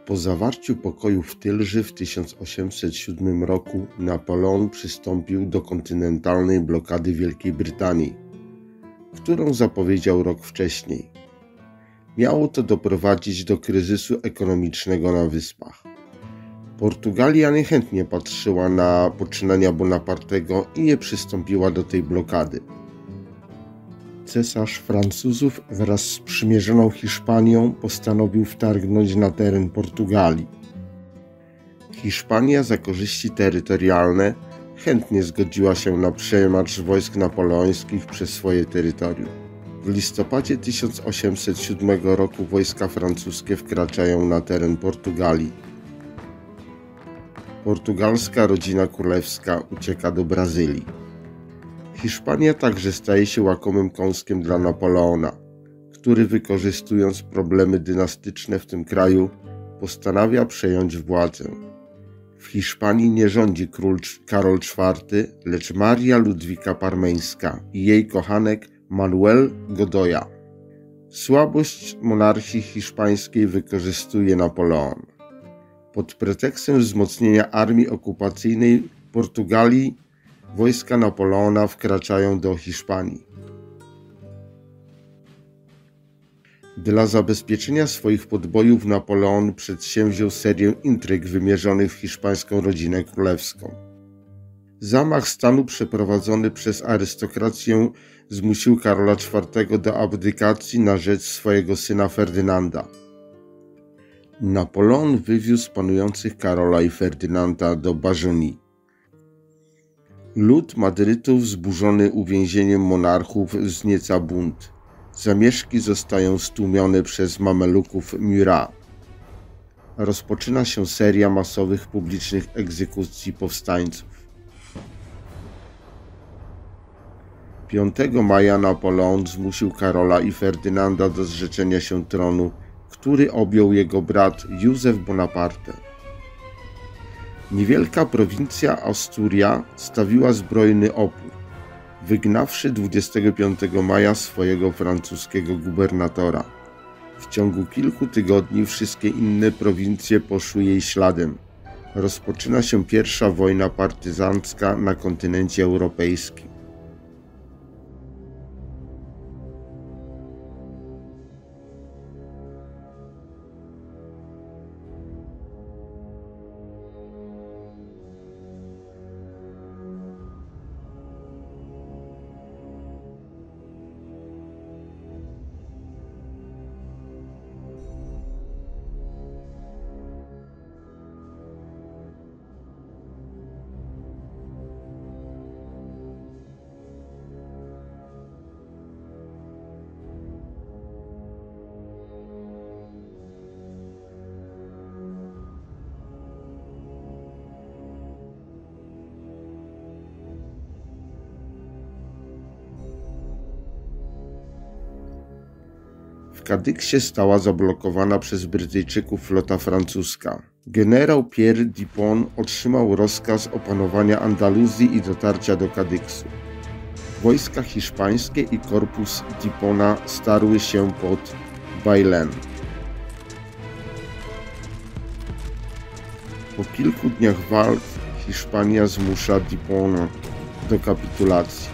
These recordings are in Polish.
Po zawarciu pokoju w Tylży w 1807 roku Napoleon przystąpił do kontynentalnej blokady Wielkiej Brytanii, którą zapowiedział rok wcześniej. Miało to doprowadzić do kryzysu ekonomicznego na Wyspach. Portugalia niechętnie patrzyła na poczynania Bonapartego i nie przystąpiła do tej blokady. Cesarz Francuzów wraz z sprzymierzoną Hiszpanią postanowił wtargnąć na teren Portugalii. Hiszpania za korzyści terytorialne chętnie zgodziła się na przemarsz wojsk napoleońskich przez swoje terytorium. W listopadzie 1807 roku wojska francuskie wkraczają na teren Portugalii. Portugalska rodzina królewska ucieka do Brazylii. Hiszpania także staje się łakomym kąskiem dla Napoleona, który wykorzystując problemy dynastyczne w tym kraju postanawia przejąć władzę. W Hiszpanii nie rządzi król Karol IV, lecz Maria Ludwika Parmeńska i jej kochanek Manuel Godoya. Słabość monarchii hiszpańskiej wykorzystuje Napoleon. Pod pretekstem wzmocnienia armii okupacyjnej Portugalii wojska Napoleona wkraczają do Hiszpanii. Dla zabezpieczenia swoich podbojów Napoleon przedsięwziął serię intryg wymierzonych w hiszpańską rodzinę królewską. Zamach stanu przeprowadzony przez arystokrację zmusił Karola IV do abdykacji na rzecz swojego syna Ferdynanda. Napoleon wywiózł panujących Karola i Ferdynanda do Bażonii. Lud Madrytu wzburzony uwięzieniem monarchów wznieca bunt. Zamieszki zostają stłumione przez mameluków Murat. Rozpoczyna się seria masowych publicznych egzekucji powstańców. 5 maja Napoleon zmusił Karola i Ferdynanda do zrzeczenia się tronu, który objął jego brat Józef Bonaparte. Niewielka prowincja Asturia stawiła zbrojny opór, wygnawszy 25 maja swojego francuskiego gubernatora. W ciągu kilku tygodni wszystkie inne prowincje poszły jej śladem. Rozpoczyna się pierwsza wojna partyzancka na kontynencie europejskim. W Kadyksie stała zablokowana przez Brytyjczyków flota francuska. Generał Pierre Dupont otrzymał rozkaz opanowania Andaluzji i dotarcia do Kadyksu. Wojska hiszpańskie i korpus Duponta starły się pod Bailén. Po kilku dniach walk Hiszpania zmusza Duponta do kapitulacji.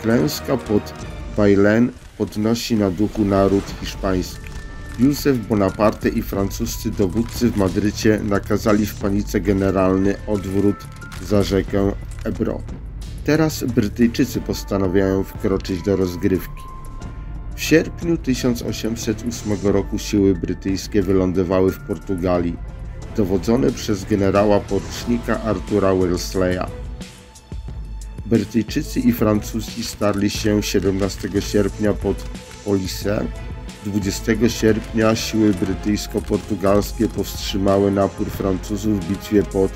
Klęska pod Bailén podnosi na duchu naród hiszpański. Józef Bonaparte i francuscy dowódcy w Madrycie nakazali w panice generalny odwrót za rzekę Ebro. Teraz Brytyjczycy postanawiają wkroczyć do rozgrywki. W sierpniu 1808 roku siły brytyjskie wylądowały w Portugalii, dowodzone przez generała porucznika Artura Wellesleya. Brytyjczycy i Francuzi starli się 17 sierpnia pod Policé. 20 sierpnia siły brytyjsko-portugalskie powstrzymały napór Francuzów w bitwie pod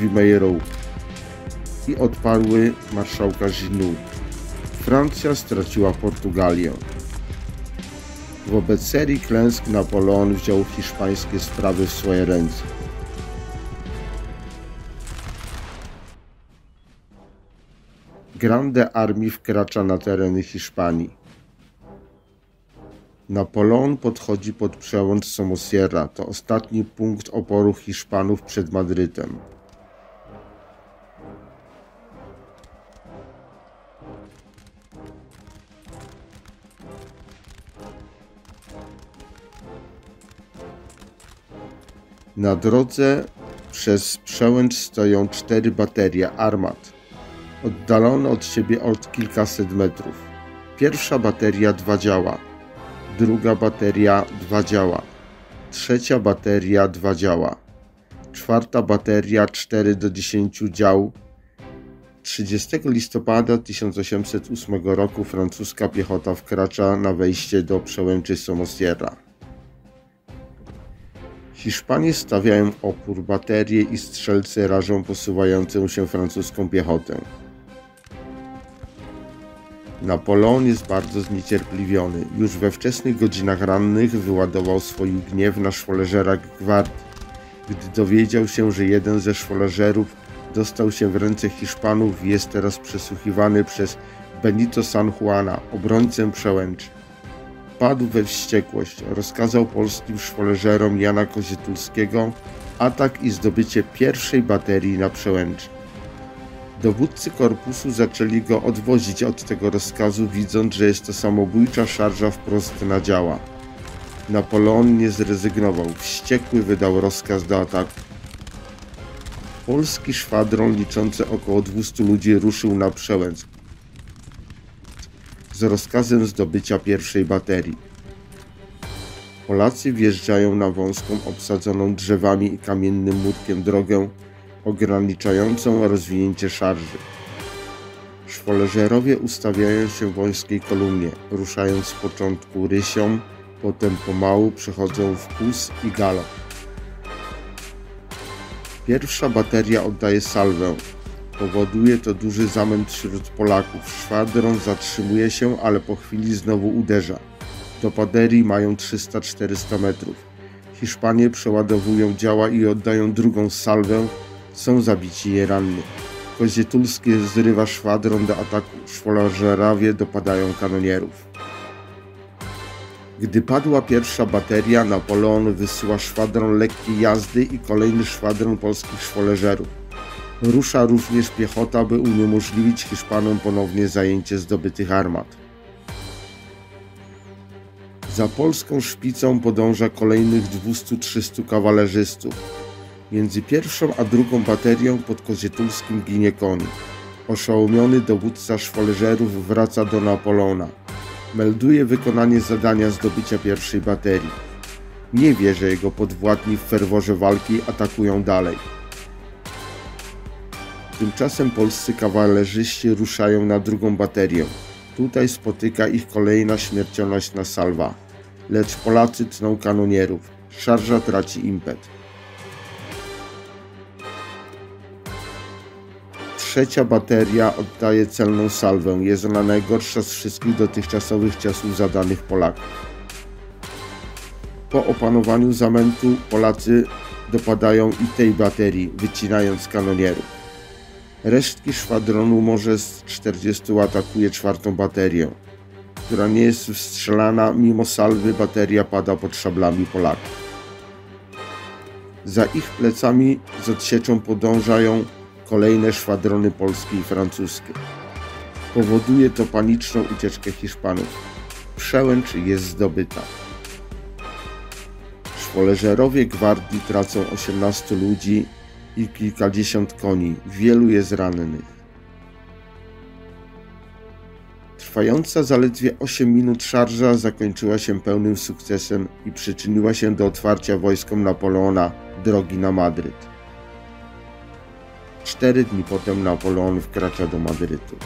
Wimeirão i odparły marszałka Junot. Francja straciła Portugalię. Wobec serii klęsk Napoleon wziął hiszpańskie sprawy w swoje ręce. Grande Armii wkracza na tereny Hiszpanii. Napoleon podchodzi pod przełęcz Somosierra. To ostatni punkt oporu Hiszpanów przed Madrytem. Na drodze przez przełęcz stoją 4 baterie armat, oddalone od siebie o kilkaset metrów. Pierwsza bateria 2 działa, druga bateria 2 działa, trzecia bateria 2 działa, czwarta bateria 4 do 10 dział. 30 listopada 1808 roku francuska piechota wkracza na wejście do przełęczy Somosierra. Hiszpanie stawiają opór, baterie i strzelcy rażą posuwającą się francuską piechotę. Napoleon jest bardzo zniecierpliwiony. Już we wczesnych godzinach rannych wyładował swój gniew na szwoleżerach gwardii. Gdy dowiedział się, że jeden ze szwoleżerów dostał się w ręce Hiszpanów i jest teraz przesłuchiwany przez Benito San Juana, obrońcę przełęczy, padł we wściekłość. Rozkazał polskim szwoleżerom Jana Kozietulskiego atak i zdobycie pierwszej baterii na przełęczy. Dowódcy korpusu zaczęli go odwozić od tego rozkazu, widząc, że jest to samobójcza szarża wprost na działa. Napoleon nie zrezygnował. Wściekły wydał rozkaz do ataku. Polski szwadron liczący około 200 ludzi ruszył na przełęcz z rozkazem zdobycia pierwszej baterii. Polacy wjeżdżają na wąską, obsadzoną drzewami i kamiennym murkiem drogę ograniczającą rozwinięcie szarży. Szwoleżerowie ustawiają się w wąskiej kolumnie, ruszając z początku rysią, potem pomału przechodzą w kłus i galop. Pierwsza bateria oddaje salwę. Powoduje to duży zamęt wśród Polaków. Szwadron zatrzymuje się, ale po chwili znowu uderza. Do baterii mają 300-400 metrów. Hiszpanie przeładowują działa i oddają drugą salwę. Są zabici i ranni. Kozietulski zrywa szwadron do ataku. Szwoleżerowie dopadają kanonierów. Gdy padła pierwsza bateria, Napoleon wysyła szwadron lekkiej jazdy i kolejny szwadron polskich szwoleżerów. Rusza również piechota, by uniemożliwić Hiszpanom ponownie zajęcie zdobytych armat. Za polską szpicą podąża kolejnych 200-300 kawalerzystów. Między pierwszą a drugą baterią pod Kozietulskim ginie koń. Oszołomiony dowódca szwoleżerów wraca do Napoleona. Melduje wykonanie zadania zdobycia pierwszej baterii. Nie wie, że jego podwładni w ferworze walki atakują dalej. Tymczasem polscy kawalerzyści ruszają na drugą baterię. Tutaj spotyka ich kolejna śmiercionośna salwa. Lecz Polacy tną kanonierów. Szarża traci impet. Trzecia bateria oddaje celną salwę. Jest ona najgorsza z wszystkich dotychczasowych ciosów zadanych Polakom. Po opanowaniu zamętu Polacy dopadają i tej baterii, wycinając kanonierów. Resztki szwadronu może z 40 atakuje czwartą baterię, która nie jest wstrzelana. Mimo salwy bateria pada pod szablami Polaków. Za ich plecami z odsieczą podążają kolejne szwadrony polskie i francuskie. Powoduje to paniczną ucieczkę Hiszpanów. Przełęcz jest zdobyta. Szwoleżerowie gwardii tracą 18 ludzi i kilkadziesiąt koni. Wielu jest rannych. Trwająca zaledwie 8 minut szarża zakończyła się pełnym sukcesem i przyczyniła się do otwarcia wojskom Napoleona drogi na Madryt. 4 dni potem Napoleon wkracza do Madrytu.